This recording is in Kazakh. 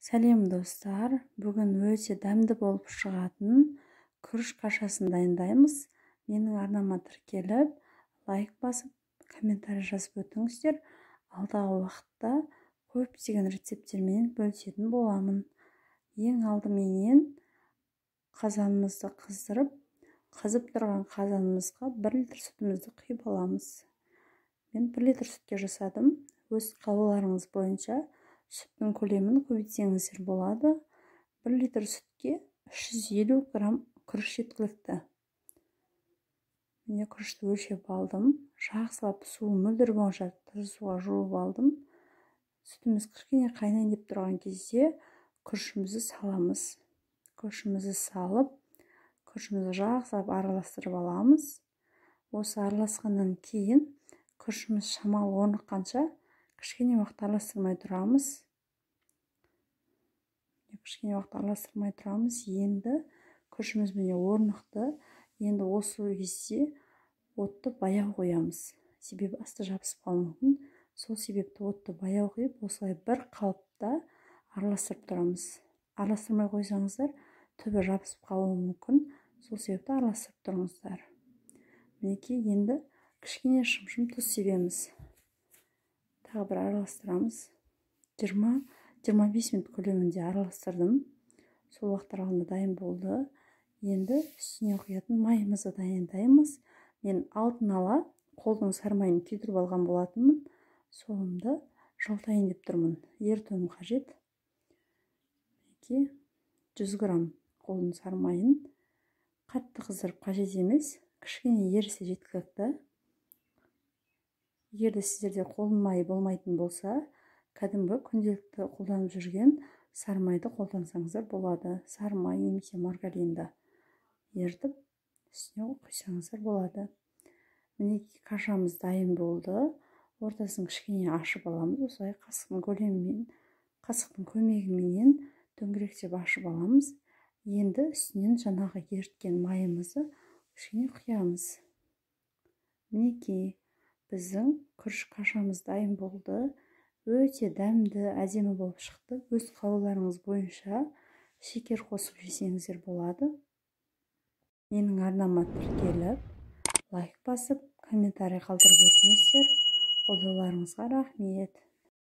Сәлем достар, бүгін өте дәмді болып шығатын күріш кашасын дайындаймыз. Менің арнама тіркеліп, лайк басып, комментарий жазып өтіңіздер. Алдағы уақытта көптеген рецепттермен бөлісетін боламын. Ең алдыменен қазанымызды қыздырып, қызып тұрған қазанымызға 1 литр сүтімізді құйып аламыз. Мен 1 литр сүтке жасадым. Өз қалауларыңыз бойынша сүттің көлемін көбейтсеңіздер болады. 1 литр сүтке 350 грамм күріш жеткілікті. Мен күрішті өлшеп алдым. Жақсылап суы мөлдір болғанша суға жуып алдым. Сүтіміз кішкене қайнайын деп тұрған кезде күрішімізді саламыз. Күрішімізді салып, күрішімізді жақсылап араластырып аламыз. Осы араласқаннан кейін күрішіміз шамалы орныққанша кішкене уақыт араластырмай тұрамыз. Енді күрішіміз міне орнықты. Енді осы кезде отты баяу қоямыз. Себебі асты жабысып қалуы мүмкін. Сол себепті отты баяу қойып, осылай бір қалыпта араластырып тұрамыз. Араластырмай қойсаңыздар, түбі жабысып қалуы мүмкін. Сол себепті араластырып тұрыңыздар. Мінекей, енді кішкене шым-шым тұз себеміз. Тағы бір араластырамыз. 20-25 минут көлемінде араластырдым. Сол уақыт аралығында дайын болды. Енді үстіне құятын майымызды дайындаймыз. Мен алдын ала қолдың сармайын күйдіріп алған болатынмын. Солымды жылытайын деп тұрмын. Ерітуім қажет. 100 грамм қолдың сармайын қатты қыздырып қажет емес. Кішкене ерісе жеткілікті. Егер де сіздерде қолдың майы болмайтын болса, кәдімгі күнделікті қолданып жүрген сармайды қолдансаңыздар болады. Сармай немесе маргаринді ерітіп, үстіне құйсаңыздар болады. Мінекей кашамыз дайын болды. Ортасын кішкене ашып аламыз. Осылай қасықтың көмегімен дөңгелектеп ашып аламыз. Енді үстінен жаңағы еріткен майымызды кішкене құямыз. Мінекей біздің күріш кашамыз дайын болды. Өте дәмді, әдемі болып шықты. Өз қалауларыңыз бойынша шекер қосып жесеңіздер болады. Менің арнама тіркеліп, лайк басып, комментарий қалдырып өтіңіздер. Қолдауларыңызға рахмет.